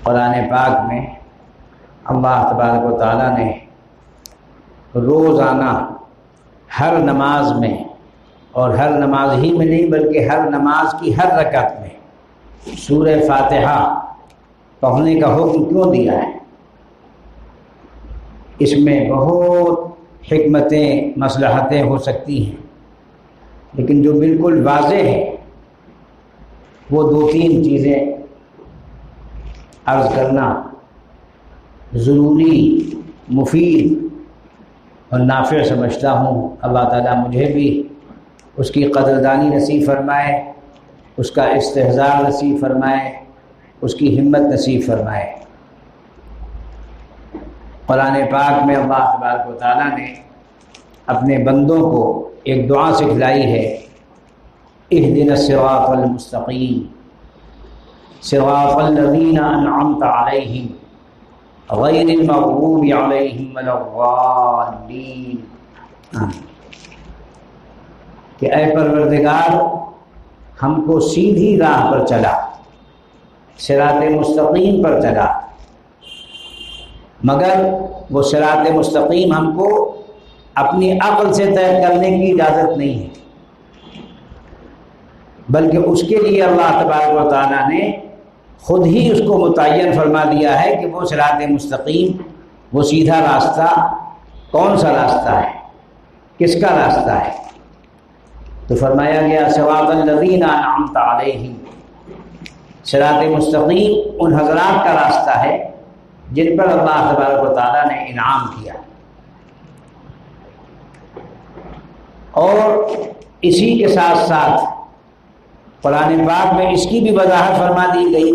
قرآن پاک میں اللہ تبارک و تعالیٰ نے روزانہ ہر نماز میں، اور ہر نماز ہی میں نہیں بلکہ ہر نماز کی ہر رکعت میں سورہ فاتحہ پڑھنے کا حکم کیوں دیا ہے؟ اس میں بہت حکمتیں، مصلحتیں ہو سکتی ہیں، لیکن جو بالکل واضح ہے وہ دو تین چیزیں عرض کرنا ضروری، مفید اور نافع سمجھتا ہوں۔ اللہ تعالیٰ مجھے بھی اس کی قدردانی نصیب فرمائے، اس کا استحضار نصیب فرمائے، اس کی ہمت نصیب فرمائے۔ قرآن پاک میں اللہ تبارک و تعالیٰ نے اپنے بندوں کو ایک دعا سکھلائی ہے، اہدنا الصراط المستقیم صراط الذین انعمت علیہم غیر المغضوب علیہم ولا الضالین، کہ اے پروردگار ہم کو سیدھی راہ پر چلا، صراط مستقیم پر چلا، مگر وہ صراط مستقیم ہم کو اپنی عقل سے طے کرنے کی اجازت نہیں ہے، بلکہ اس کے لیے اللہ تبارک و تعالیٰ نے خود ہی اس کو متعین فرما دیا ہے کہ وہ صراط مستقیم، وہ سیدھا راستہ کون سا راستہ ہے، کس کا راستہ ہے؟ تو فرمایا گیا صراط الذین انعمت علیہم، صراط مستقیم ان حضرات کا راستہ ہے جن پر اللہ تبارک و تعالیٰ نے انعام کیا۔ اور اسی کے ساتھ ساتھ قرآن پاک میں اس کی بھی وضاحت فرما دی گئی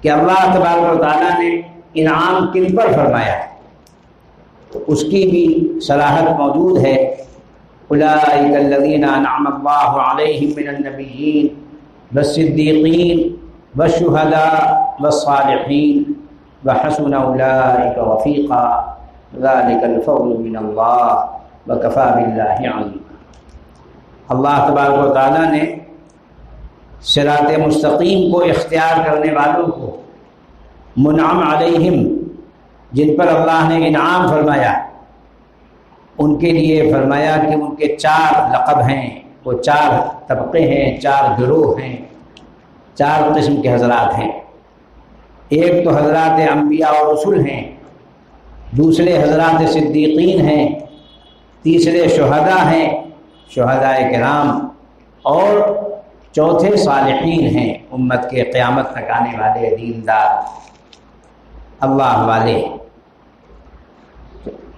کہ اللہ تبارک و تعالیٰ نے انعام کن پر فرمایا ہے، تو اس کی بھی صلاحت موجود ہے۔ اولئک الذین انعم اللہ علیہم من النبیین والصدیقین والشہداء والصالحین وحسن اولئک رفیقا ذلک الفضل من اللہ وکفی باللہ علیما۔ اللہ تبارک و تعالیٰ نے صراط مستقیم کو اختیار کرنے والوں کو، منعم علیہم جن پر اللہ نے انعام فرمایا، ان کے لیے فرمایا کہ ان کے 4 لقب ہیں، وہ 4 طبقے ہیں، 4 گروہ ہیں، 4 قسم کے حضرات ہیں۔ ایک تو حضرات انبیاء اور رسول ہیں، دوسرے حضرات صدیقین ہیں، تیسرے شہداء ہیں، شہداء کرام، اور چوتھے صالحین ہیں، امت کے قیامت تک آنے والے دیندار اللہ والے۔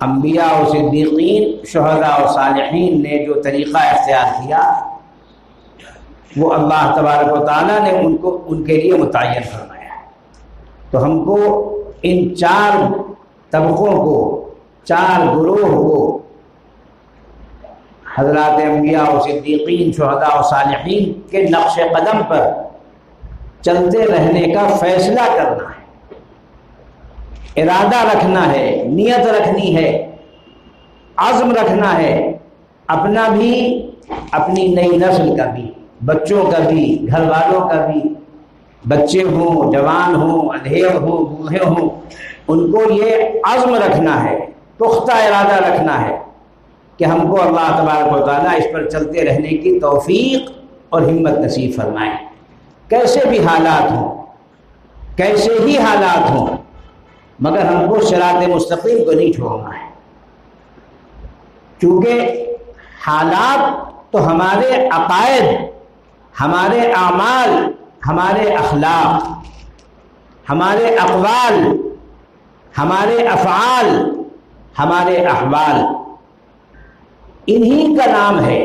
انبیاء و صدیقین، شہداء و صالحین نے جو طریقہ اختیار کیا وہ اللہ تبارک و تعالیٰ نے ان کے لیے متعین فرمایا ہے۔ تو ہم کو ان 4 طبقوں کو، 4 گروہ کو، حضرات انبیاء و صدیقین، شہداء و صالحین کے نقش قدم پر چلتے رہنے کا فیصلہ کرنا ہے، ارادہ رکھنا ہے، نیت رکھنی ہے، عزم رکھنا ہے، اپنا بھی، اپنی نئی نسل کا بھی، بچوں کا بھی، گھر والوں کا بھی، بچے ہوں، جوان ہوں، اندھیر ہوں، بوڑھے ہوں، ان کو یہ عزم رکھنا ہے، پختہ ارادہ رکھنا ہے کہ ہم کو اللہ تبارک و تعالیٰ اس پر چلتے رہنے کی توفیق اور ہمت نصیب فرمائے، کیسے بھی حالات ہوں، کیسے ہی حالات ہوں، مگر ہم کو صراط مستقیم کو نہیں چھوڑنا ہے، کیونکہ حالات تو ہمارے عقائد، ہمارے اعمال، ہمارے اخلاق، ہمارے اقوال، ہمارے افعال، ہمارے احوال، انہی کا نام ہے۔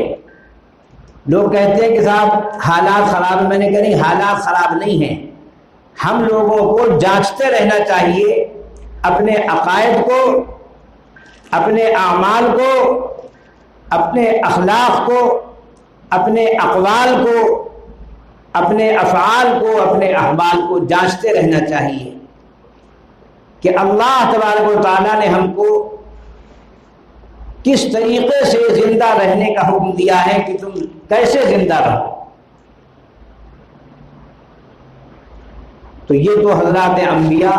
لوگ کہتے ہیں کہ صاحب حالات خراب، میں نے کہا نہیں، حالات خراب نہیں ہیں، ہم لوگوں کو جانچتے رہنا چاہیے اپنے عقائد کو، اپنے اعمال کو، اپنے اخلاق کو، اپنے اقوال کو، اپنے افعال کو، اپنے احوال کو جانچتے رہنا چاہیے کہ اللہ تبارک و تعالیٰ نے ہم کو کس طریقے سے زندہ رہنے کا حکم دیا ہے کہ تم کیسے زندہ رہو۔ تو یہ تو حضرات انبیاء،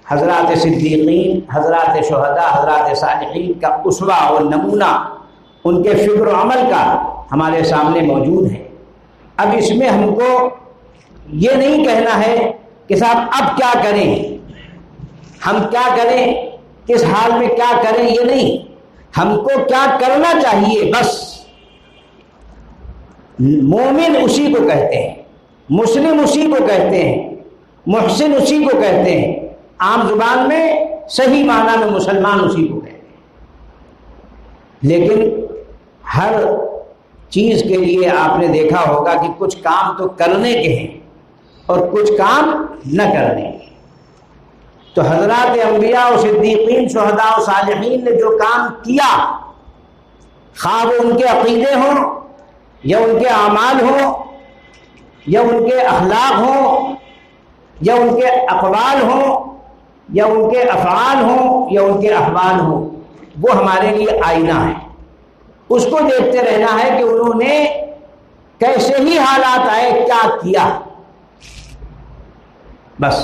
حضرات صدیقین، حضرات شہداء، حضرات صالحین کا اسوہ اور نمونہ، ان کے فکر و عمل کا ہمارے سامنے موجود ہے۔ اب اس میں ہم کو یہ نہیں کہنا ہے کہ صاحب اب کیا کریں، ہم کیا کریں، کس حال میں کیا کریں، یہ نہیں، ہم کو کیا کرنا چاہیے بس۔ مومن اسی کو کہتے ہیں، مسلم اسی کو کہتے ہیں، محسن اسی کو کہتے ہیں، عام زبان میں صحیح معنی میں مسلمان اسی کو کہتے ہیں۔ لیکن ہر چیز کے لیے آپ نے دیکھا ہوگا کہ کچھ کام تو کرنے کے ہیں اور کچھ کام نہ کرنے کے۔ تو حضرات انبیاء و صدیقین، شہداء و صالحین نے جو کام کیا، خواہ وہ ان کے عقیدے ہوں یا ان کے اعمال ہوں یا ان کے اخلاق ہوں یا ان کے اقوال ہوں یا ان کے افعال ہوں یا ان کے احوال ہوں، وہ ہمارے لیے آئینہ ہے۔ اس کو دیکھتے رہنا ہے کہ انہوں نے کیسے ہی حالات آئے کیا کیا، بس۔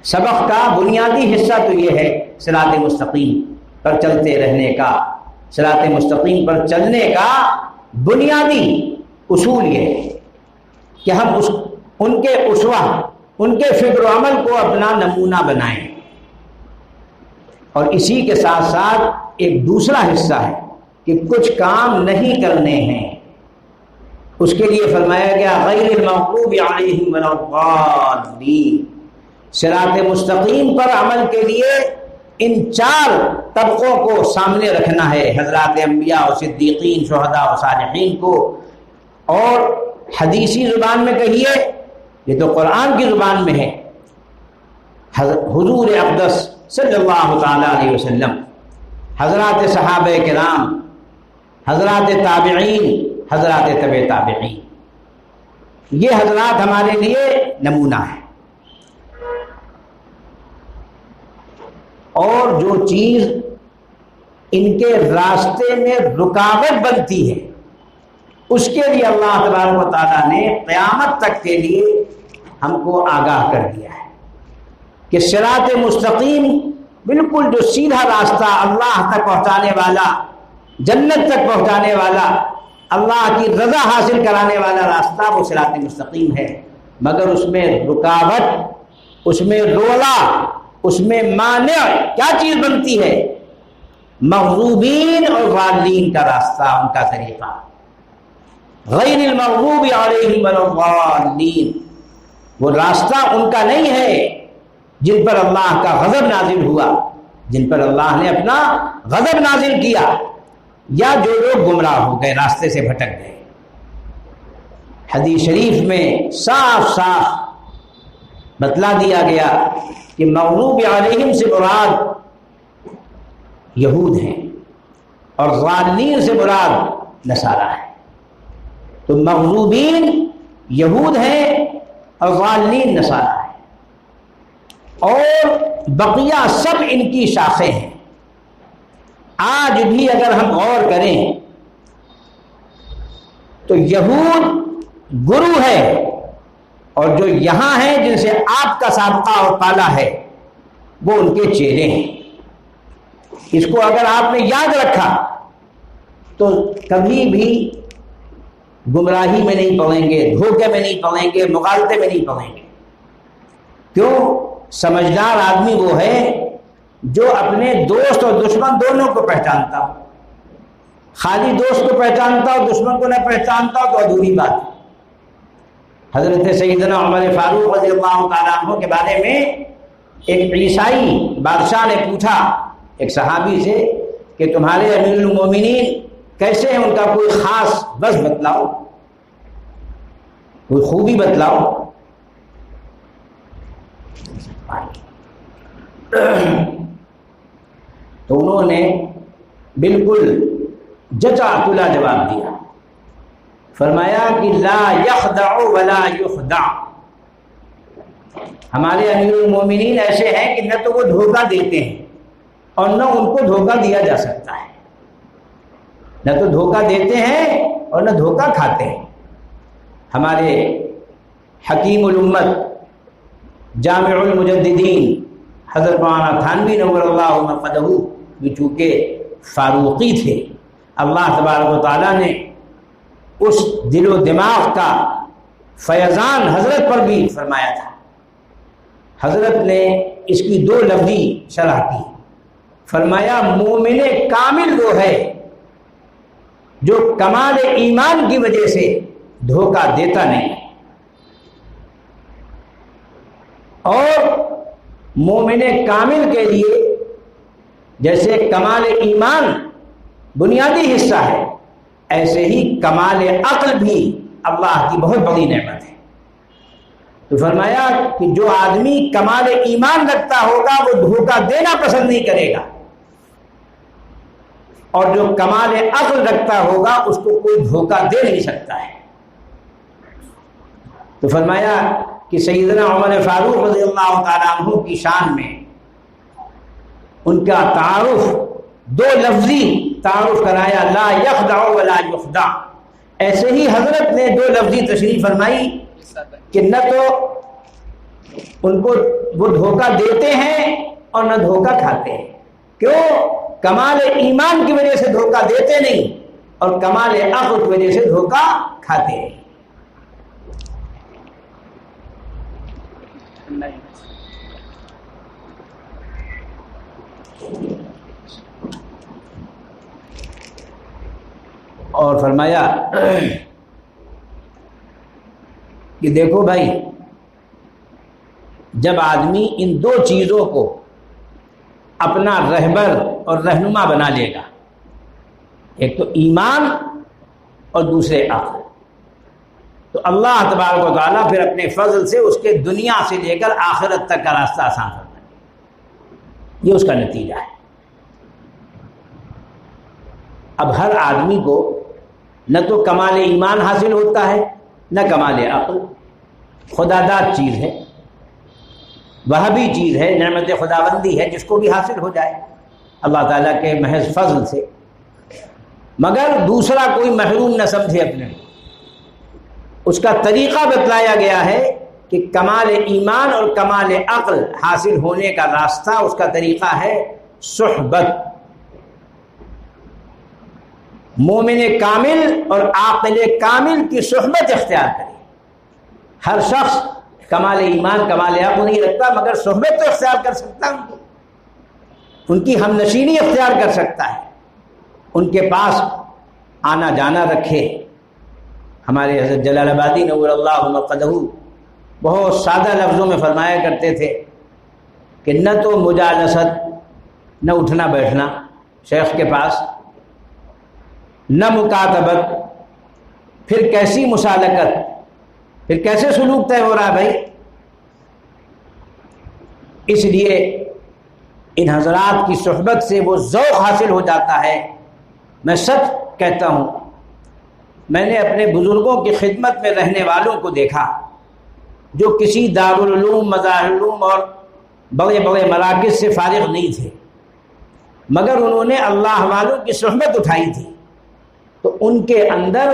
سبق کا بنیادی حصہ تو یہ ہے صراط مستقیم پر چلتے رہنے کا، صراط مستقیم پر چلنے کا بنیادی اصول یہ ہے کہ ہم ان کے اسوہ، ان کے فکر و عمل کو اپنا نمونہ بنائیں۔ اور اسی کے ساتھ ساتھ ایک دوسرا حصہ ہے کہ کچھ کام نہیں کرنے ہیں، اس کے لیے فرمایا گیا غیر المغضوب علیہم ولا الضالین۔ صراط مستقیم پر عمل کے لیے ان چار طبقوں کو سامنے رکھنا ہے، حضرات انبیاء و صدیقین، شہداء و صالحین کو۔ اور حدیثی زبان میں کہیے، یہ تو قرآن کی زبان میں ہے، حضور اقدس صلی اللہ تعالی علیہ وسلم، حضرات صحابہ کرام، حضرات تابعین، حضرات تبع تابعین، یہ حضرات ہمارے لیے نمونہ ہے۔ اور جو چیز ان کے راستے میں رکاوٹ بنتی ہے، اس کے لیے اللہ تبارک و تعالیٰ نے قیامت تک کے لیے ہم کو آگاہ کر دیا ہے کہ صراط مستقیم بالکل جو سیدھا راستہ اللہ تک پہنچانے والا، جنت تک پہنچانے والا، اللہ کی رضا حاصل کرانے والا راستہ وہ صراط مستقیم ہے، مگر اس میں رکاوٹ، اس میں رولا، اس میں مانع کیا چیز بنتی ہے؟ مغضوبین اور ضالین کا راستہ، ان کا طریقہ، غیر المغضوب علیہم ولا الضالین، وہ راستہ ان کا نہیں ہے جن پر اللہ کا غضب نازل ہوا، جن پر اللہ نے اپنا غضب نازل کیا، یا جو لوگ گمراہ ہو گئے، راستے سے بھٹک گئے۔ حدیث شریف میں صاف صاف بتلا دیا گیا کہ مغضوب علیہم سے مراد یہود ہیں اور ضالین سے مراد نصارہ ہے۔ تو مغضوبین یہود ہیں اور ضالین نصارہ ہیں، اور بقیہ سب ان کی شاخیں ہیں۔ آج بھی اگر ہم غور کریں تو یہود گرو ہے، اور جو یہاں ہیں جن سے آپ کا سابقہ اور پالا ہے وہ ان کے چیلے ہیں۔ اس کو اگر آپ نے یاد رکھا تو کبھی بھی گمراہی میں نہیں پڑیں گے، دھوکے میں نہیں پڑیں گے، مغالطے میں نہیں پڑیں گے۔ کیوں؟ سمجھدار آدمی وہ ہے جو اپنے دوست اور دشمن دونوں کو پہچانتا ہو۔ خالی دوست کو پہچانتا ہو، دشمن کو نہ پہچانتا ہو تو ادھوری بات ہے۔ حضرت سیدنا عمر فاروق رضی اللہ تعالیٰ عنہ کے بارے میں ایک عیسائی بادشاہ نے پوچھا ایک صحابی سے کہ تمہارے امیر المومنین کیسے ہیں، ان کا کوئی خاص بس بتلاؤ، کوئی خوبی بتلاؤ۔ تو انہوں نے بالکل جچا کلا جواب دیا، فرمایا کہ لا یخدع ولا یخدع، ہمارے امیر المومنین ایسے ہیں کہ نہ تو وہ دھوکہ دیتے ہیں اور نہ ان کو دھوکہ دیا جا سکتا ہے، نہ تو دھوکہ دیتے ہیں اور نہ دھوکہ کھاتے ہیں۔ ہمارے حکیم الامت جامع المجددین حضرت مولانا تھانوی نور اللہ مرقدہ بھی چونکہ فاروقی تھے، اللہ تبارک و تعالیٰ نے اس دل و دماغ کا فیضان حضرت پر بھی فرمایا تھا۔ حضرت نے اس کی دو لفظی شرح کی، فرمایا مومن کامل وہ ہے جو کمال ایمان کی وجہ سے دھوکہ دیتا نہیں، اور مومن کامل کے لیے جیسے کمال ایمان بنیادی حصہ ہے، ایسے ہی کمال عقل بھی اللہ کی بہت بڑی نعمت ہے۔ تو فرمایا کہ جو آدمی کمال ایمان رکھتا ہوگا وہ دھوکہ دینا پسند نہیں کرے گا، اور جو کمال عقل رکھتا ہوگا اس کو کوئی دھوکہ دے نہیں سکتا ہے۔ تو فرمایا کہ سیدنا عمر فاروق رضی اللہ تعالیٰ عنہ کی شان میں ان کا تعارف دو لفظی تعارف کرایا، لا یخدع ولا یخدع۔ ایسے ہی حضرت نے دو لفظی تشریح فرمائی کہ نہ تو ان کو وہ دھوکہ دیتے ہیں اور نہ دھوکہ کھاتے ہیں۔ کیوں؟ کمال ایمان کی وجہ سے دھوکہ دیتے نہیں اور کمال عقل کی وجہ سے دھوکہ کھاتے ہیں۔ اور فرمایا کہ دیکھو بھائی، جب آدمی ان دو چیزوں کو اپنا رہبر اور رہنما بنا لے گا، ایک تو ایمان اور دوسرے عقل، تو اللہ تبارک و تعالیٰ پھر اپنے فضل سے اس کے دنیا سے لے کر آخرت تک کا راستہ آسان کرتا ہے۔ یہ اس کا نتیجہ ہے۔ اب ہر آدمی کو نہ تو کمال ایمان حاصل ہوتا ہے نہ کمال عقل، خدا داد چیز ہے، وہابی چیز ہے، نعمت خداوندی ہے، جس کو بھی حاصل ہو جائے اللہ تعالیٰ کے محض فضل سے، مگر دوسرا کوئی محروم نہ سمجھے اپنے کو۔ اس کا طریقہ بتلایا گیا ہے کہ کمال ایمان اور کمال عقل حاصل ہونے کا راستہ، اس کا طریقہ ہے صحبت۔ مومن کامل اور عاقل کامل کی صحبت اختیار کرے۔ ہر شخص کمال ایمان کمال عقل نہیں رکھتا، مگر صحبت تو اختیار کر سکتا ہے، ان کی ہم نشینی اختیار کر سکتا ہے، ان کے پاس آنا جانا رکھے۔ ہمارے حضرت جلال آبادی نور اللہ مرقدہ بہت سادہ لفظوں میں فرمایا کرتے تھے کہ نہ تو مجالست، نہ اٹھنا بیٹھنا شیخ کے پاس، نہ مکاتبت، پھر کیسی مسالکت، پھر کیسے سلوک طے ہو رہا ہے بھائی۔ اس لیے ان حضرات کی صحبت سے وہ ذوق حاصل ہو جاتا ہے۔ میں سچ کہتا ہوں، میں نے اپنے بزرگوں کی خدمت میں رہنے والوں کو دیکھا جو کسی دارالعلوم، مظاہرالعلوم اور بڑے بڑے مراکز سے فارغ نہیں تھے، مگر انہوں نے اللہ والوں کی صحبت اٹھائی تھی، تو ان کے اندر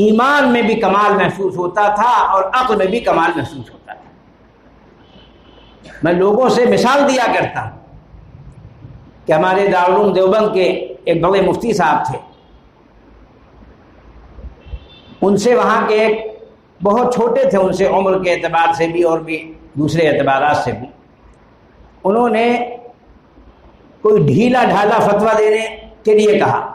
ایمان میں بھی کمال محسوس ہوتا تھا اور عقل میں بھی کمال محسوس ہوتا تھا۔ میں لوگوں سے مثال دیا کرتا ہوں کہ ہمارے دارالعلوم دیوبند کے ایک بڑے مفتی صاحب تھے، ان سے وہاں کے ایک بہت چھوٹے تھے، ان سے عمر کے اعتبار سے بھی اور بھی دوسرے اعتبارات سے بھی، انہوں نے کوئی ڈھیلا ڈھالا فتویٰ دینے کے لیے کہا،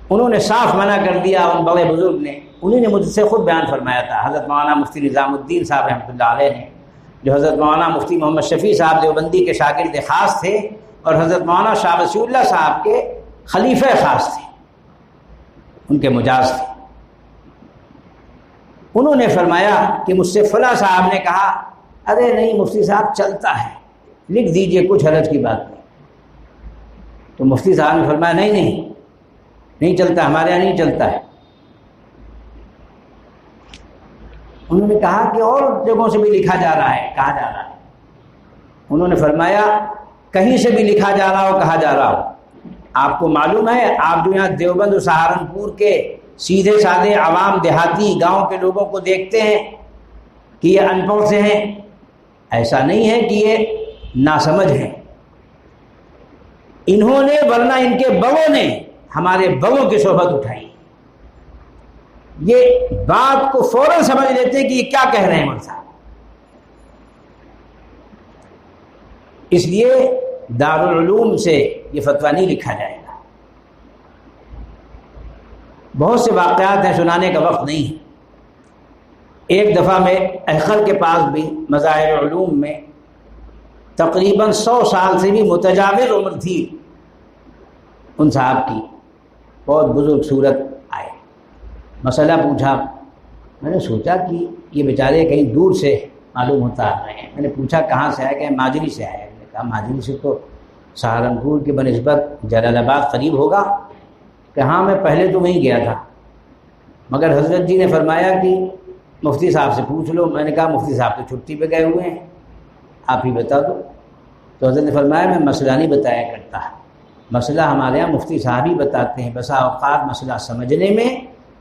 انہوں نے صاف منع کر دیا۔ ان بڑے بزرگ نے، انہوں نے مجھ سے خود بیان فرمایا تھا، حضرت مولانا مفتی نظام الدین صاحب رحمۃ اللہ علیہ نے، جو حضرت مولانا مفتی محمد شفیع صاحب دیوبندی کے شاگرد خاص تھے اور حضرت مولانا شاہ وسیع اللہ صاحب کے خلیفہ خاص تھے، ان کے مجاز تھے۔ انہوں نے فرمایا کہ مجھ سے فلاں صاحب نے کہا، ارے نہیں مفتی صاحب چلتا ہے، لکھ دیجئے، کچھ حرج کی بات نہیں۔ تو مفتی صاحب نے فرمایا نہیں چلتا، ہمارے یہاں نہیں چلتا ہے۔ انہوں نے کہا کہ اور جگہوں سے بھی لکھا جا رہا ہے، کہا جا رہا ہے۔ انہوں نے فرمایا کہیں سے بھی لکھا جا رہا ہو، کہا جا رہا ہو، آپ کو معلوم ہے، آپ جو یہاں دیوبند و سہارنپور کے سیدھے سادے عوام دیہاتی گاؤں کے لوگوں کو دیکھتے ہیں کہ یہ ان پڑھ سے ہیں، ایسا نہیں ہے کہ یہ ناسمجھ ہیں، انہوں نے ورنہ ان کے بڑوں نے ہمارے بڑوں کی صحبت اٹھائی، یہ بات کو فوراً سمجھ لیتے کہ یہ کیا کہہ رہے ہیں مول صاحب۔ اس لیے دارالعلوم سے یہ فتویٰ نہیں لکھا جائے گا۔ بہت سے واقعات ہیں، سنانے کا وقت نہیں ہے۔ ایک دفعہ میں احقر کے پاس بھی مظاہر علوم میں تقریباً 100 سال سے بھی متجاوز عمر تھی ان صاحب کی، بہت بزرگ صورت آئے، مسئلہ پوچھا۔ میں نے سوچا کہ یہ بیچارے کہیں دور سے معلوم ہوتا آ رہے ہیں۔ میں نے پوچھا کہاں سے آئے؟ کہ ماجری سے آئے۔ میں نے کہا ماجری سے تو سہارنپور کے بنسبت جلال آباد قریب ہوگا؟ کہ ہاں میں پہلے تو وہیں گیا تھا، مگر حضرت جی نے فرمایا کہ مفتی صاحب سے پوچھ لو۔ میں نے کہا مفتی صاحب تو چھٹی پہ گئے ہوئے ہیں، آپ ہی بتا دو۔ تو حضرت نے فرمایا میں مسئلہ نہیں بتایا کرتا، مسئلہ ہمارے ہاں مفتی صاحب ہی بتاتے ہیں، بسا اوقات مسئلہ سمجھنے میں،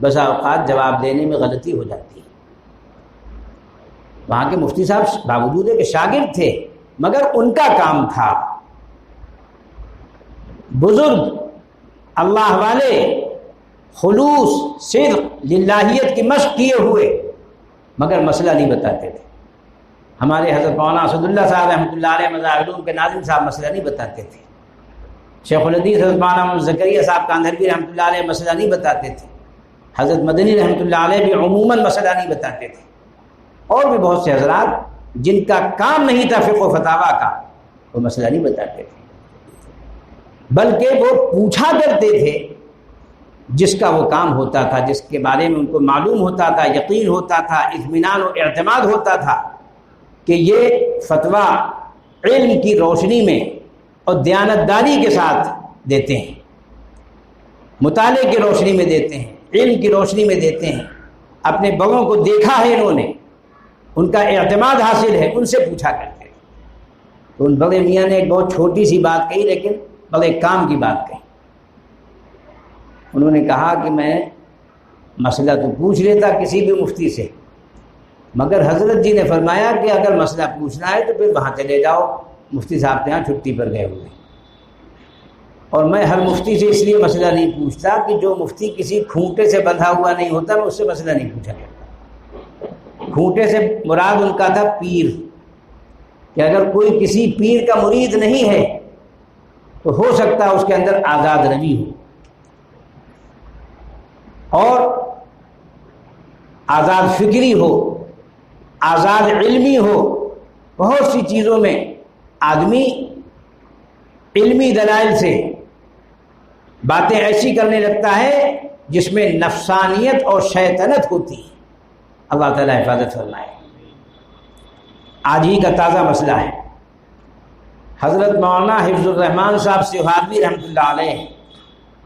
بسا اوقات جواب دینے میں غلطی ہو جاتی ہے۔ وہاں کے مفتی صاحب باوجود ہے کہ شاگرد تھے، مگر ان کا کام تھا، بزرگ اللہ والے، خلوص صدق للہیت کی مشق کیے ہوئے، مگر مسئلہ نہیں بتاتے تھے۔ ہمارے حضرت مولانا اسد اللہ صاحب رحمۃ اللہ علیہ مظاہر علوم کے ناظم صاحب مسئلہ نہیں بتاتے تھے۔ شیخ الحدیث حضرت مولانا محمد زکریا صاحب کاندھروی رحمۃ اللہ علیہ مسئلہ نہیں بتاتے تھے۔ حضرت مدنی رحمۃ اللہ علیہ بھی عموماً مسئلہ نہیں بتاتے تھے، اور بھی بہت سے حضرات جن کا کام نہیں تھا فقہ و فتاویٰ کا، وہ مسئلہ نہیں بتاتے تھے، بلکہ وہ پوچھا کرتے تھے جس کا وہ کام ہوتا تھا، جس کے بارے میں ان کو معلوم ہوتا تھا، یقین ہوتا تھا، اطمینان و اعتماد ہوتا تھا کہ یہ فتویٰ علم کی روشنی میں اور دیانتداری کے ساتھ دیتے ہیں، مطالعے کی روشنی میں دیتے ہیں، علم کی روشنی میں دیتے ہیں، اپنے بڑوں کو دیکھا ہے انہوں نے، ان کا اعتماد حاصل ہے، ان سے پوچھا کرتے ہیں۔ تو ان بڑے میاں نے ایک بہت چھوٹی سی بات کہی، لیکن بڑے کام کی بات کہی۔ انہوں نے کہا کہ میں مسئلہ تو پوچھ لیتا کسی بھی مفتی سے، مگر حضرت جی نے فرمایا کہ اگر مسئلہ پوچھنا ہے تو پھر وہاں چلے جاؤ، مفتی صاحب کے یہاں چھٹی پر گئے ہوئے۔ اور میں ہر مفتی سے اس لیے مسئلہ نہیں پوچھتا کہ جو مفتی کسی کھونٹے سے بندھا ہوا نہیں ہوتا، میں اس سے مسئلہ نہیں پوچھا کرتا۔ کھونٹے سے مراد ان کا تھا پیر، کہ اگر کوئی کسی پیر کا مرید نہیں ہے تو ہو سکتا ہے اس کے اندر آزاد روی ہو، اور آزاد فکری ہو، آزاد علمی ہو۔ بہت سی چیزوں میں آدمی علمی دلائل سے باتیں ایسی کرنے لگتا ہے جس میں نفسانیت اور شیطنت ہوتی ہے۔ اللہ تعالیٰ حفاظت فرمائے۔ آج ہی کا تازہ مسئلہ ہے، حضرت مولانا حفظ الرحمان صاحب سہاروی رحمۃ اللہ علیہ،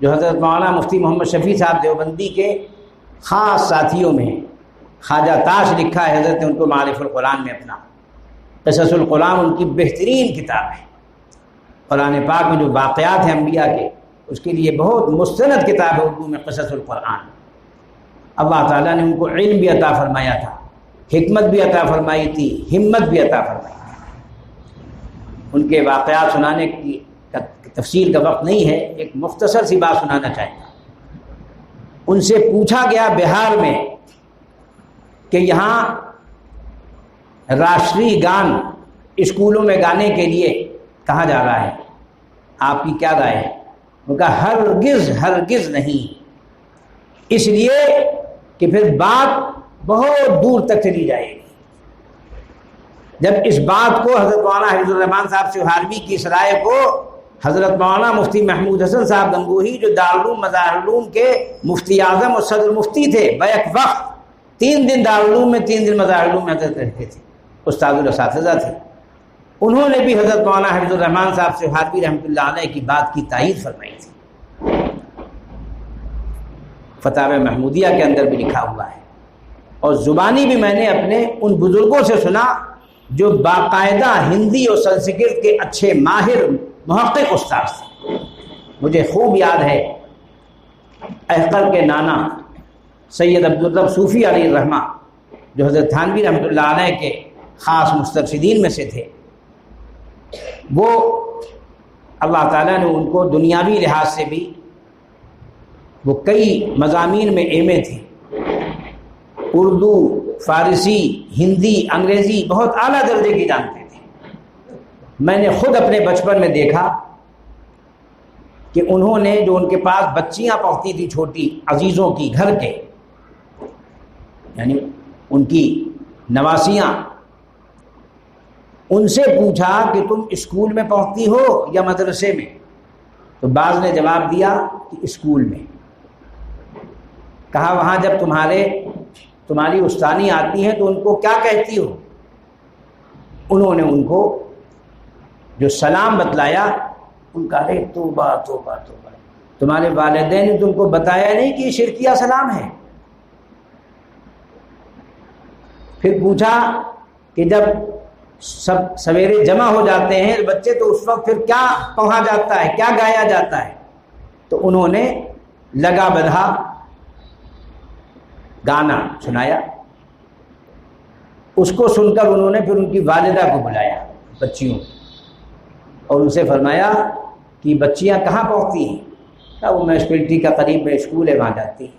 جو حضرت مولانا مفتی محمد شفیع صاحب دیوبندی کے خاص ساتھیوں میں ہیں، خواجہ تاش لکھا ہے حضرت نے ان کو معارف القرآن میں اپنا، قصص القرآن ان کی بہترین کتاب ہے۔ قرآن پاک میں جو واقعات ہیں انبیاء کے، اس کے لیے بہت مستند کتاب ہے اردو میں قصص القرآن۔ اللہ تعالیٰ نے ان کو علم بھی عطا فرمایا تھا، حکمت بھی عطا فرمائی تھی، ہمت بھی عطا فرمائی تھی۔ ان کے واقعات سنانے کی تفصیل کا وقت نہیں ہے، ایک مختصر سی بات سنانا چاہتا ہوں۔ ان سے پوچھا گیا بہار میں کہ یہاں راشٹری گان اسکولوں میں گانے کے لیے کہاں جا رہا ہے، آپ کی کیا رائے ہے؟ ان کا ہرگز ہرگز نہیں، اس لیے کہ پھر بات بہت دور تک چلی جائے گی۔ جب اس بات کو حضرت مولانا حفظ الرحمان صاحب سہاروی کی اس رائے کو حضرت مولانا مفتی محمود حسن صاحب گنگوہی، جو دارالعلوم مظاہر علوم کے مفتی اعظم اور صدر مفتی تھے بیک وقت، 3 دن دارالعلوم میں 3 دن مظاہر علوم میں حضرت رہتے تھے، استاد الاساتذہ تھے، انہوں نے بھی حضرت مولانا حفظ الرحمان صاحب سہاروی رحمۃ اللہ علیہ کی بات کی تائید فرمائی تھی۔ فتاوی محمودیہ کے اندر بھی لکھا ہوا ہے، اور زبانی بھی میں نے اپنے ان بزرگوں سے سنا جو باقاعدہ ہندی اور سنسکرت کے اچھے ماہر محقق استاد تھے۔ مجھے خوب یاد ہے احقر کے نانا سید عبدالرب صوفی علیہ الرحمہ، جو حضرت تھانوی رحمۃ اللہ علیہ کے خاص مسترشدین میں سے تھے، وہ اللہ تعالیٰ نے ان کو دنیاوی لحاظ سے بھی وہ کئی مضامین میں ایم اے تھے، اردو، فارسی، ہندی، انگریزی بہت اعلیٰ درجے کی جانتے تھے۔ میں نے خود اپنے بچپن میں دیکھا کہ انہوں نے جو ان کے پاس بچیاں پڑھتی تھیں چھوٹی عزیزوں کی گھر کے، یعنی ان کی نواسیاں، ان سے پوچھا کہ تم اسکول میں پڑھتی ہو یا مدرسے میں؟ تو بعض نے جواب دیا کہ اسکول میں۔ کہا وہاں جب تمہاری استانی آتی ہیں تو ان کو کیا کہتی ہو؟ انہوں نے ان کو جو سلام بتلایا، ان کا ارے توبہ توبہ توبہ، تمہارے والدین نے تم کو بتایا نہیں کہ یہ شرکیہ سلام ہے؟ پھر پوچھا کہ جب سب سویرے جمع ہو جاتے ہیں بچے تو اس وقت پھر کیا پڑھا جاتا ہے، کیا گایا جاتا ہے؟ تو انہوں نے لگا بدھا گانا سنایا۔ اس کو سن کر انہوں نے پھر ان کی والدہ کو بلایا بچیوں، اور ان سے فرمایا کہ بچیاں کہاں پڑھتی ہیں؟ کہا وہ میونسپلٹی کا قریب میں اسکول ہے وہاں جاتی ہیں۔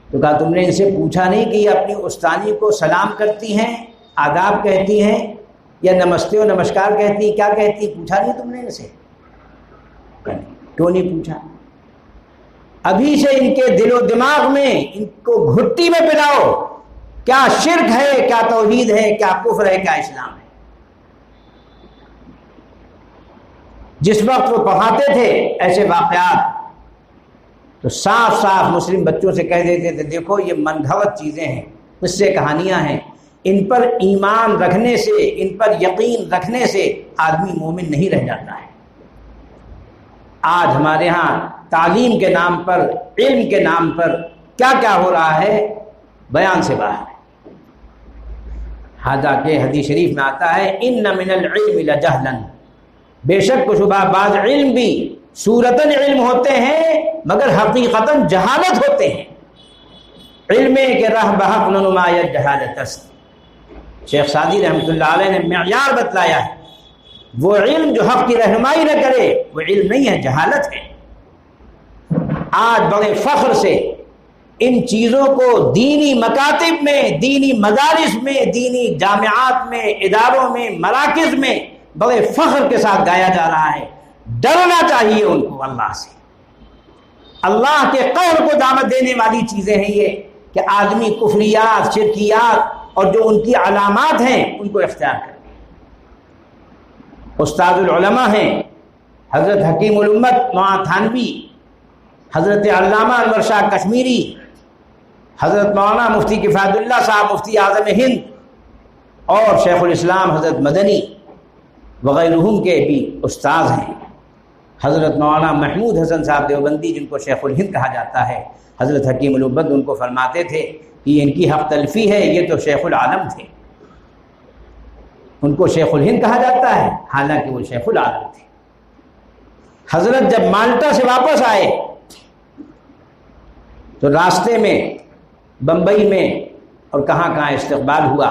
تو کہا تم نے ان سے پوچھا نہیں کہ یہ اپنی استانی کو سلام کرتی ہیں، آداب کہتی ہیں، یا نمستے و نمسکار کہتی، کیا کہتی؟ پوچھا نہیں تم نے ان سے؟ کیوں نہیں پوچھا؟ ابھی سے ان کے دل و دماغ میں ان کو گھٹی میں پلاؤ، کیا شرک ہے، کیا توحید ہے، کیا کفر ہے، کیا اسلام ہے۔ جس وقت وہ پڑھاتے تھے ایسے واقعات تو صاف صاف مسلم بچوں سے کہہ دیتے تھے دیکھو یہ من گھڑت چیزیں ہیں، قصے کہانیاں ہیں، ان پر ایمان رکھنے سے، ان پر یقین رکھنے سے آدمی مومن نہیں رہ جاتا ہے۔ آج ہمارے ہاں تعلیم کے نام پر، علم کے نام پر کیا کیا ہو رہا ہے بیان سے باہر ہے۔ حاجہ کے حدیث شریف میں آتا ہے ان من العلم لجہلا، بے شک و شبہ بعض علم بھی صورتاً علم ہوتے ہیں مگر حقیقتاً جہالت ہوتے ہیں۔ علم کے راہ بحق نمایت جہالت است۔ شیخ سعدی رحمۃ اللہ علیہ نے معیار بتلایا ہے، وہ علم جو حق کی رہنمائی نہ کرے وہ علم نہیں ہے، جہالت ہے۔ آج بڑے فخر سے ان چیزوں کو دینی مکاتب میں، دینی مدارس میں، دینی جامعات میں، اداروں میں، مراکز میں بڑے فخر کے ساتھ گایا جا رہا ہے۔ ڈرنا چاہیے ان کو اللہ سے۔ اللہ کے قہر کو دعوت دینے والی چیزیں ہیں یہ کہ آدمی کفریات، شرکیات اور جو ان کی علامات ہیں ان کو اختیار کرے۔ استاد العلماء ہیں حضرت حکیم الامت مولانا تھانوی، حضرت علامہ انور شاہ کشمیری، حضرت مولانا مفتی کفایت اللہ صاحب مفتی اعظم ہند، اور شیخ الاسلام حضرت مدنی وغیرہم کے بھی استاذ ہیں۔ حضرت مولانا محمود حسن صاحب دیوبندی جن کو شیخ الہند کہا جاتا ہے، حضرت حکیم الامت ان کو فرماتے تھے کہ یہ ان کی حق تلفی ہے، یہ تو شیخ العالم تھے، ان کو شیخ الہند کہا جاتا ہے حالانکہ وہ شیخ العالم تھے۔ حضرت جب مالٹا سے واپس آئے تو راستے میں بمبئی میں اور کہاں کہاں استقبال ہوا۔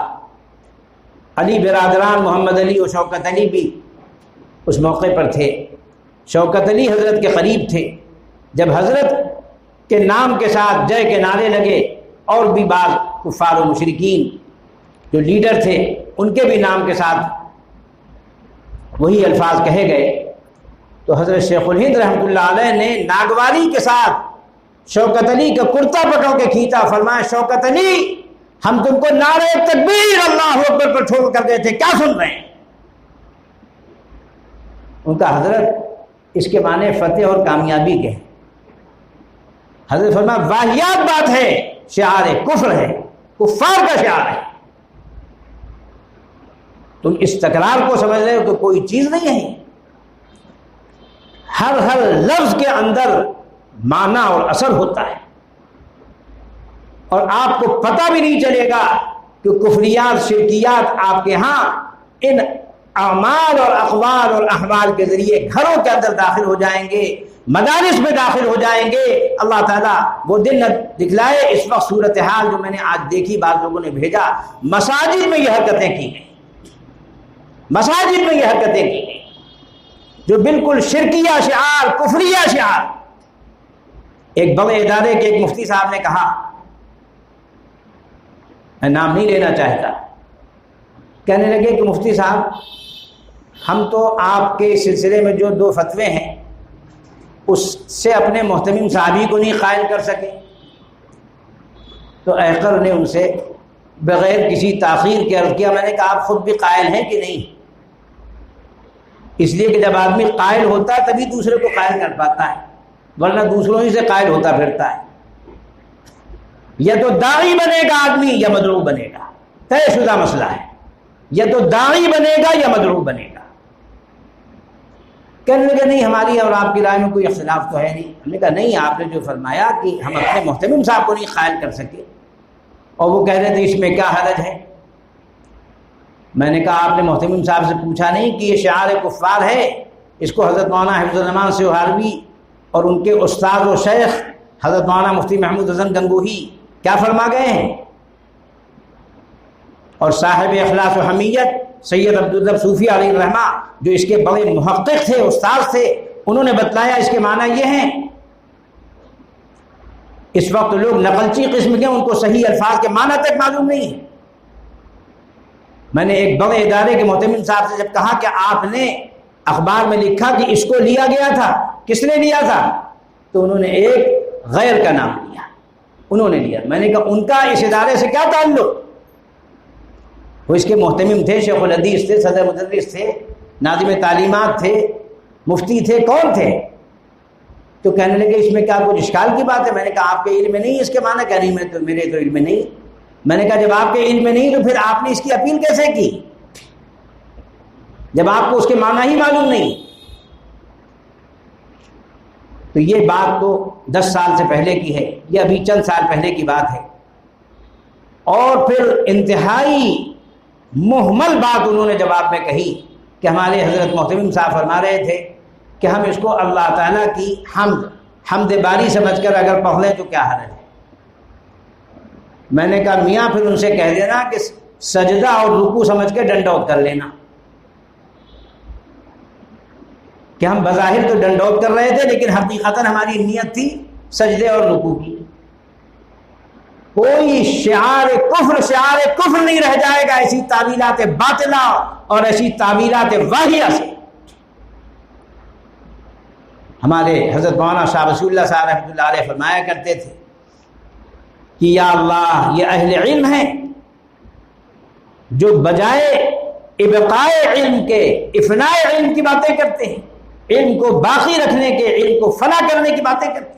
علی برادران محمد علی اور شوکت علی بھی اس موقع پر تھے۔ شوکت علی حضرت کے قریب تھے۔ جب حضرت کے نام کے ساتھ جے کے نعرے لگے اور بھی بعض کفار و مشرکین جو لیڈر تھے ان کے بھی نام کے ساتھ وہی الفاظ کہے گئے تو حضرت شیخ الہند رحمۃ اللہ علیہ نے ناگواری کے ساتھ شوکت علی کا کرتا پکڑ کے کھینچا، فرمایا شوکت علی ہم تم کو نعرہ تکبیر اللہ اکبر پر چھوڑ کر گئے تھے، کیا سن رہے ہیں؟ ان کا حضرت اس کے معنی فتح اور کامیابی کے ہیں۔ حضرت فرمایا واہیات بات ہے، شعار کفر ہے، کفار کا شعار ہے، تم اس تکرار کو سمجھ رہے ہو تو کوئی چیز نہیں ہے۔ ہر لفظ کے اندر معنی اور اثر ہوتا ہے، اور آپ کو پتہ بھی نہیں چلے گا کہ کفریات، شرکیات آپ کے ہاں ان اعمال اور اقوال اور احوال کے ذریعے گھروں کے اندر داخل ہو جائیں گے، مدارس میں داخل ہو جائیں گے، اللہ تعالیٰ وہ دن دکھلائے۔ اس وقت صورتحال جو میں نے آج دیکھی، بعض لوگوں نے بھیجا، مساجد میں یہ حرکتیں کی گئی، مساجد میں یہ حرکتیں کی گئی جو بالکل شرکیہ شعار، کفریہ شعار۔ ایک بڑے ادارے کے ایک مفتی صاحب نے کہا، میں نام نہیں لینا چاہتا، کہنے لگے کہ مفتی صاحب ہم تو آپ کے سلسلے میں جو 2 فتوے ہیں اس سے اپنے محتمم صحابی کو نہیں قائل کر سکے۔ تو احقر نے ان سے بغیر کسی تاخیر کے عرض کیا، میں نے کہا آپ خود بھی قائل ہیں کہ نہیں؟ اس لیے کہ جب آدمی قائل ہوتا ہے تبھی دوسرے کو قائل کر پاتا ہے، ورنہ دوسروں ہی سے قائل ہوتا پھرتا ہے۔ یا تو داعی بنے گا آدمی یا مدعو بنے گا، طے شدہ مسئلہ ہے، یا تو داعی بنے گا یا مدعو بنے گا۔ کہنے لگے نہیں ہماری اور آپ کی رائے میں کوئی اختلاف تو ہے نہیں۔ ہم نے کہا نہیں، آپ نے جو فرمایا کہ ہم اپنے محتمم صاحب کو نہیں قائل کر سکے، اور وہ کہہ رہے تھے اس میں کیا حرج ہے۔ میں نے کہا آپ نے محتمم صاحب سے پوچھا نہیں کہ یہ شعار کفار ہے، اس کو حضرت مولانا حفظ الرحمان سیوہاروی اور ان کے استاد و شیخ حضرت مولانا مفتی محمود حسن گنگوہی کیا فرما گئے ہیں، اور صاحب اخلاص و حمیت سید عبدالرب صوفی علیہ الرحمہ جو اس کے بڑے محقق تھے، استاد تھے، انہوں نے بتلایا اس کے معنی یہ ہیں۔ اس وقت لوگ نقلچی قسم کے، ان کو صحیح الفاظ کے معنی تک معلوم نہیں ہے۔ میں نے ایک بڑے ادارے کے محتمم صاحب سے جب کہا کہ آپ نے اخبار میں لکھا کہ اس کو لیا گیا تھا، کس نے لیا تھا؟ تو انہوں نے ایک غیر کا نام لیا، انہوں نے لیا۔ میں نے کہا ان کا اس ادارے سے کیا تعلق؟ وہ اس کے محتمم تھے، شیخ الحدیث تھے، صدر مدرس تھے، ناظم تعلیمات تھے، مفتی تھے، کون تھے؟ تو کہنے لگے اس میں کیا کچھ اشکال کی بات ہے؟ میں نے کہا آپ کے علم میں نہیں اس کے معنی؟ کہ نہیں میرے تو علم میں نہیں۔ میں نے کہا جب آپ کے علم میں نہیں تو پھر آپ نے اس کی اپیل کیسے کی جب آپ کو اس کے معنی ہی معلوم نہیں؟ تو یہ بات تو 10 سال سے پہلے کی ہے، یہ ابھی چند سال پہلے کی بات ہے۔ اور پھر انتہائی محمل بات انہوں نے جواب میں کہی کہ ہمارے حضرت محتمم صاحب فرما رہے تھے کہ ہم اس کو اللہ تعالیٰ کی حمد باری سمجھ کر اگر پڑھ لیں تو کیا حرج ہے۔ میں نے کہا میاں پھر ان سے کہہ دینا کہ سجدہ اور رکوع سمجھ کے ڈنڈوت کر لینا، کہ ہم بظاہر تو ڈنڈوت کر رہے تھے لیکن حقیقتاً ہماری نیت تھی سجدے اور رکوع کی۔ کوئی شعار کفر نہیں رہ جائے گا ایسی تعویلات باطلہ اور ایسی تعویلات واہیہ سے۔ ہمارے حضرت مولانا شاہ رسول اللہ صاحب رحمۃ اللہ علیہ فرمایا کرتے تھے کہ یا اللہ یہ اہل علم ہیں جو بجائے ابقائے علم کے افناء علم کی باتیں کرتے ہیں، علم کو باقی رکھنے کے، علم کو فنا کرنے کی باتیں کرتے ہیں۔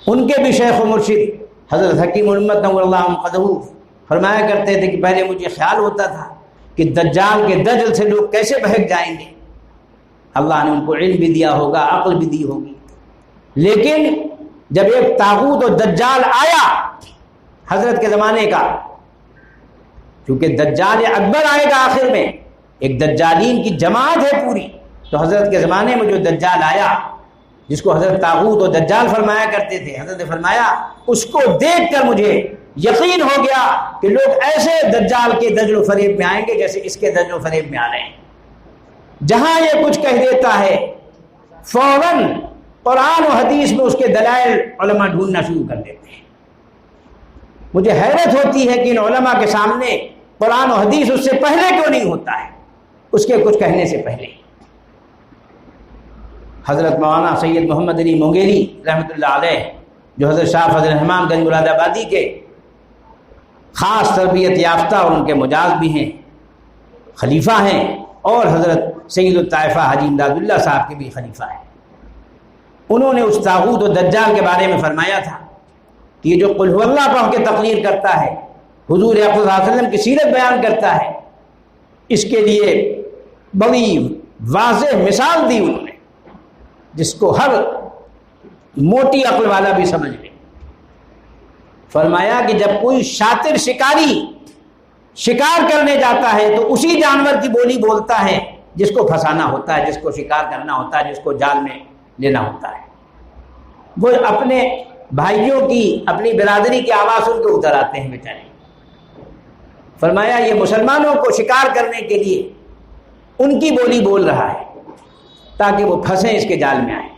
ان کے بھی شیخ و مرشد حضرت حکیم الامت نور اللہ قدہ فرمایا کرتے تھے کہ پہلے مجھے خیال ہوتا تھا کہ دجال کے دجل سے لوگ کیسے بہک جائیں گے، اللہ نے ان کو علم بھی دیا ہوگا، عقل بھی دی ہوگی، لیکن جب ایک طاغوت و دجال آیا حضرت کے زمانے کا، کیونکہ دجال اکبر آئے گا آخر میں، ایک دجالین کی جماعت ہے پوری، تو حضرت کے زمانے میں جو دجال آیا جس کو حضرت طاغوت و دجال فرمایا کرتے تھے، حضرت نے فرمایا اس کو دیکھ کر مجھے یقین ہو گیا کہ لوگ ایسے دجال کے دجل و فریب میں آئیں گے جیسے اس کے دجل و فریب میں آ رہے ہیں۔ جہاں یہ کچھ کہہ دیتا ہے فوراً قرآن و حدیث میں اس کے دلائل علماء ڈھونڈنا شروع کر دیتے ہیں۔ مجھے حیرت ہوتی ہے کہ ان علماء کے سامنے قرآن و حدیث اس سے پہلے کیوں نہیں ہوتا ہے، اس کے کچھ کہنے سے پہلے۔ حضرت مولانا سید محمد علی مونگیری رحمۃ اللہ علیہ جو حضرت شاہ فضل الرحمان گنج مراد آبادی کے خاص تربیت یافتہ اور ان کے مجاز بھی ہیں، خلیفہ ہیں، اور حضرت سید الطائفہ حاجی امداد اللہ صاحب کے بھی خلیفہ ہیں، انہوں نے اس طاغوت و دجال کے بارے میں فرمایا تھا کہ یہ جو قل هو اللہ پڑھ کے تقریر کرتا ہے، حضور اقدس صلی اللہ علیہ وسلم کی سیرت بیان کرتا ہے، اس کے لیے بڑی واضح مثال دی انہوں نے جس کو ہر موٹی عقل والا بھی سمجھ لے۔ فرمایا کہ جب کوئی شاطر شکاری شکار کرنے جاتا ہے تو اسی جانور کی بولی بولتا ہے جس کو پھنسانا ہوتا ہے، جس کو شکار کرنا ہوتا ہے، جس کو جال میں لینا ہوتا ہے۔ وہ اپنے بھائیوں کی، اپنی برادری کی آواز ان کو اتر آتے ہیں بیچارے۔ فرمایا یہ مسلمانوں کو شکار کرنے کے لیے ان کی بولی بول رہا ہے تاکہ وہ پھنسیں، اس کے جال میں آئیں۔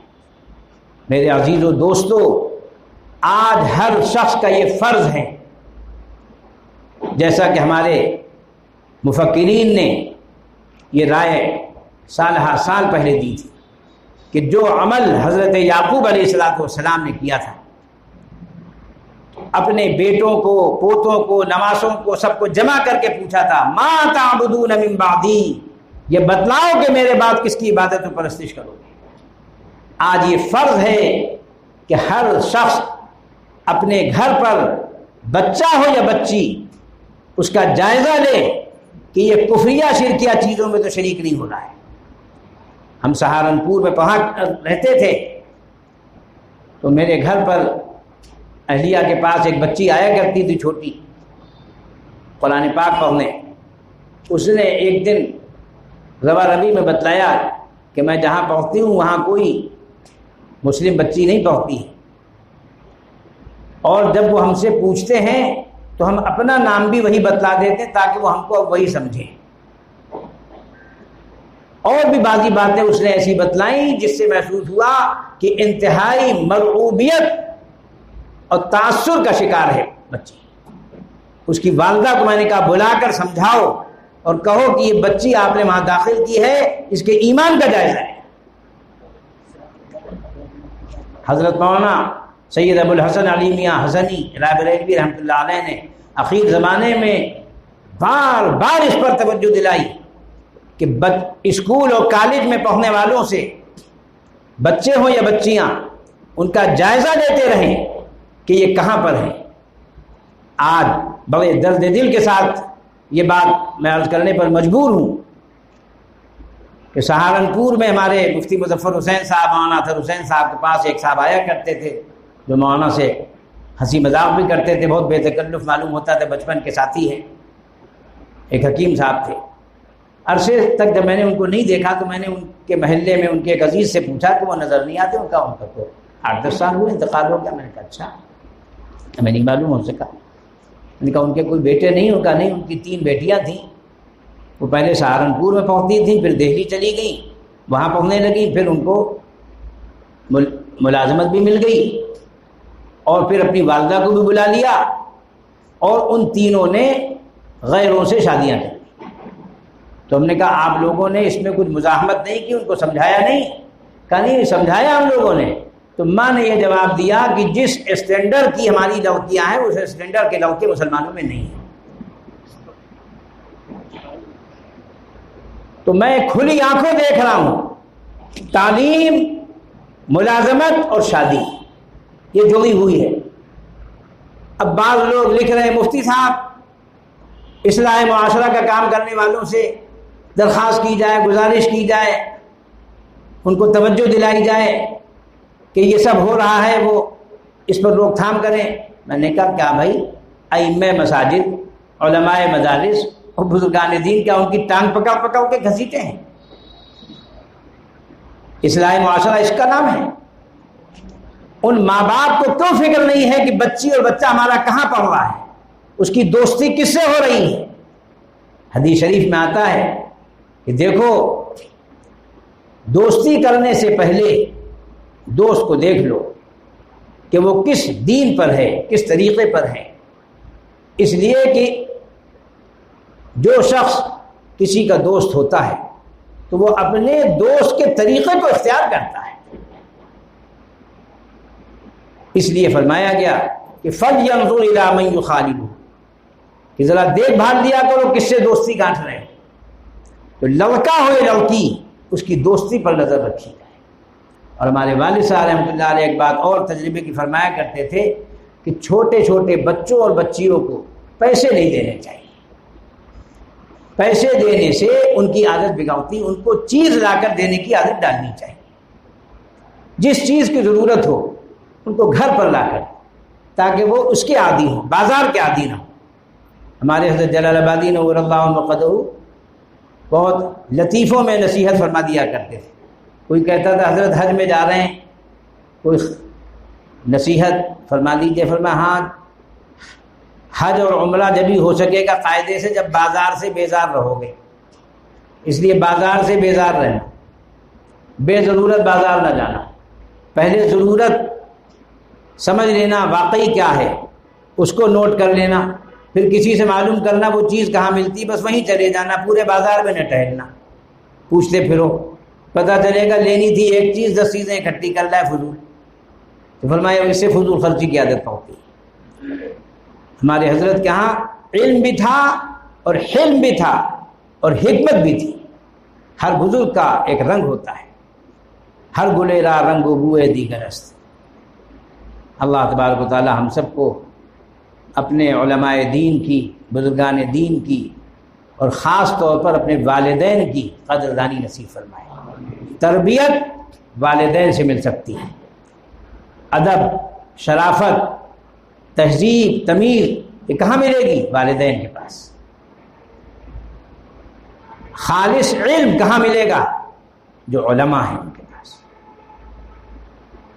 میرے عزیزو دوستو، آج ہر شخص کا یہ فرض ہے، جیسا کہ ہمارے مفکرین نے یہ رائے سالہ سال پہلے دی تھی کہ جو عمل حضرت یعقوب علیہ السلام نے کیا تھا، اپنے بیٹوں کو، پوتوں کو، نواسوں کو، سب کو جمع کر کے پوچھا تھا، ما تعبدون من بعدی، یہ بتلاؤ کہ میرے بعد کس کی عبادت و پرستش کرو گے۔ آج یہ فرض ہے کہ ہر شخص اپنے گھر پر بچہ ہو یا بچی اس کا جائزہ لے کہ یہ کفریہ شرکیہ چیزوں میں تو شریک نہیں ہو رہا ہے۔ ہم سہارنپور میں رہتے تھے تو میرے گھر پر اہلیہ کے پاس ایک بچی آیا کرتی تھی چھوٹی، قرآن پاک پڑھنے۔ اس نے ایک دن روا روی میں بتلایا کہ میں جہاں پڑھتی ہوں وہاں کوئی مسلم بچی نہیں پڑھتی ہے، اور جب وہ ہم سے پوچھتے ہیں تو ہم اپنا نام بھی وہی بتلا دیتے ہیں تاکہ وہ ہم کو وہی سمجھیں۔ اور بھی بعضی باتیں اس نے ایسی بتلائیں جس سے محسوس ہوا کہ انتہائی مرعوبیت اور تاثر کا شکار ہے بچی۔ اس کی والدہ کو میں نے کہا بلا کر سمجھاؤ اور کہو کہ یہ بچی آپ نے وہاں داخل کی ہے، اس کے ایمان کا جائزہ ہے۔ حضرت مولانا سید ابو الحسن علی میاں حسنی رائے بریلوی رحمۃ اللہ علیہ نے اخیر زمانے میں بار بار اس پر توجہ دلائی کہ اسکول اور کالج میں پڑھنے والوں سے، بچے ہوں یا بچیاں، ان کا جائزہ لیتے رہیں کہ یہ کہاں پر ہیں۔ آج بڑے درد دل کے ساتھ یہ بات میں عرض کرنے پر مجبور ہوں کہ سہارنپور میں ہمارے مفتی مظفر حسین صاحب، مولانا اطہر حسین صاحب کے پاس ایک صاحب آیا کرتے تھے جو مولانا سے ہنسی مذاق بھی کرتے تھے، بہت بے تکلف معلوم ہوتا تھا، بچپن کے ساتھی ہیں، ایک حکیم صاحب تھے۔ عرصے تک جب میں نے ان کو نہیں دیکھا تو میں نے ان کے محلے میں ان کے ایک عزیز سے پوچھا کہ وہ نظر نہیں آتے، ان کا 8-10 سال ہوئے انتقال ہو گیا۔ میں نے کہا اچھا، ہمیں نہیں معلوم ہو سکا۔ میں نے کہا ان کے کوئی بیٹے نہیں؟ ان کا نہیں، ان کی 3 بیٹیاں تھیں، وہ پہلے سہارنپور میں پڑھتی تھیں، پھر دہلی چلی گئیں، وہاں پڑھنے لگیں، پھر ان کو ملازمت بھی مل گئی اور پھر اپنی والدہ کو بھی بلا لیا، اور ان تینوں نے غیروں سے شادیاں کر لی۔ تو ہم نے کہا آپ لوگوں نے اس میں کچھ مزاحمت نہیں کی، ان کو سمجھایا نہیں؟ کہا نہیں سمجھایا ہم لوگوں نے۔ تو ماں نے یہ جواب دیا کہ جس اسٹینڈرڈ کی ہماری لڑکیاں ہیں اس اسٹینڈرڈ کے لڑکے مسلمانوں میں نہیں ہیں۔ تو میں کھلی آنکھوں دیکھ رہا ہوں تعلیم، ملازمت اور شادی یہ جڑی ہوئی ہے۔ اب بعض لوگ لکھ رہے ہیں مفتی صاحب اصلاح معاشرہ کا کام کرنے والوں سے درخواست کی جائے، گزارش کی جائے، ان کو توجہ دلائی جائے کہ یہ سب ہو رہا ہے، وہ اس پر روک تھام کریں۔ میں نے کہا کیا بھائی، ائمہ مساجد، علماء مدارس اور بزرگان دین کیا ان کی ٹانگ پکڑ پکڑ کے گھسیٹے ہیں؟ اصلاح معاشرہ اس کا نام ہے۔ ان ماں باپ کو کیوں فکر نہیں ہے کہ بچی اور بچہ ہمارا کہاں پڑھ رہا ہے، اس کی دوستی کس سے ہو رہی ہے؟ حدیث شریف میں آتا ہے کہ دیکھو دوستی کرنے سے پہلے دوست کو دیکھ لو کہ وہ کس دین پر ہے، کس طریقے پر ہے۔ اس لیے کہ جو شخص کسی کا دوست ہوتا ہے تو وہ اپنے دوست کے طریقے کو اختیار کرتا ہے۔ اس لیے فرمایا گیا کہ فَلْيَنْظُرْ إِلَىٰ مَنْ يُخَالِلُهُ، کہ ذرا دیکھ بھال لیا کرو کس سے دوستی گانٹھ رہے ہیں۔ تو لڑکا ہو یا لڑکی، اس کی دوستی پر نظر رکھی جائے۔ اور ہمارے والد صاحب رحمۃ اللہ علیہ ایک بات اور تجربے کی فرمایا کرتے تھے کہ چھوٹے چھوٹے بچوں اور بچیوں کو پیسے نہیں دینے چاہیے۔ پیسے دینے سے ان کی عادت بگڑتی، ان کو چیز لا کر دینے کی عادت ڈالنی چاہیے۔ جس چیز کی ضرورت ہو ان کو گھر پر لا کر، تاکہ وہ اس کے عادی ہوں، بازار کے عادی نہ ہوں۔ ہمارے حضرت جلال آبادی نور اللہ مقدہ بہت لطیفوں میں نصیحت فرما دیا کرتے تھے. کوئی کہتا تھا حضرت حج میں جا رہے ہیں، کوئی نصیحت فرما دیجیے. فرمایا ہاں، حج اور عمرہ جبھی ہو سکے گا قاعدے سے جب بازار سے بیزار رہو گے. اس لیے بازار سے بیزار رہنا، بے ضرورت بازار نہ جانا. پہلے ضرورت سمجھ لینا واقعی کیا ہے، اس کو نوٹ کر لینا، پھر کسی سے معلوم کرنا وہ چیز کہاں ملتی، بس وہیں چلے جانا، پورے بازار میں نہ ٹہلنا. پوچھتے پھرو، پتہ چلے گا لینی تھی ایک چیز 10 چیزیں اکٹھی کر لائے فضول. تو فرمایا اس سے فضول خرچی کی عادت ہوتی ہے. ہمارے حضرت کے ہاں علم بھی تھا اور حلم بھی تھا اور حکمت بھی تھی. ہر بزرگ کا ایک رنگ ہوتا ہے، ہر گلیرا رنگ و بوئے دیگر است. اللہ تبارک و تعالی ہم سب کو اپنے علماء دین کی، بزرگان دین کی، اور خاص طور پر اپنے والدین کی قدردانی نصیب فرمائے. تربیت والدین سے مل سکتی ہے. ادب، شرافت، تہذیب، تمیز یہ کہاں ملے گی؟ والدین کے پاس. خالص علم کہاں ملے گا؟ جو علماء ہیں ان کے پاس.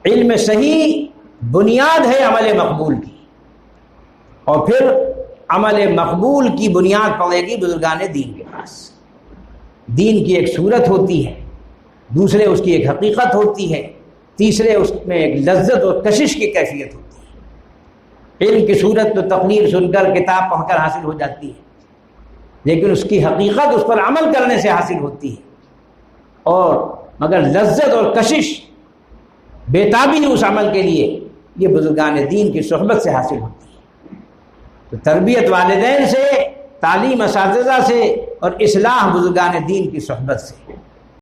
علم صحیح بنیاد ہے عمل مقبول کی، اور پھر عمل مقبول کی بنیاد پڑے گی بزرگان دین کے پاس. دین کی ایک صورت ہوتی ہے، دوسرے اس کی ایک حقیقت ہوتی ہے، تیسرے اس میں ایک لذت اور کشش کی کیفیت ہوتی ہے. علم کی صورت تو تقریر سن کر، کتاب پڑھ کر حاصل ہو جاتی ہے، لیکن اس کی حقیقت اس پر عمل کرنے سے حاصل ہوتی ہے. اور مگر لذت اور کشش، بیتابی اس عمل کے لیے، یہ بزرگان دین کی صحبت سے حاصل ہوتی ہے. تو تربیت والدین سے، تعلیم اساتذہ سے، اور اصلاح بزرگان دین کی صحبت سے.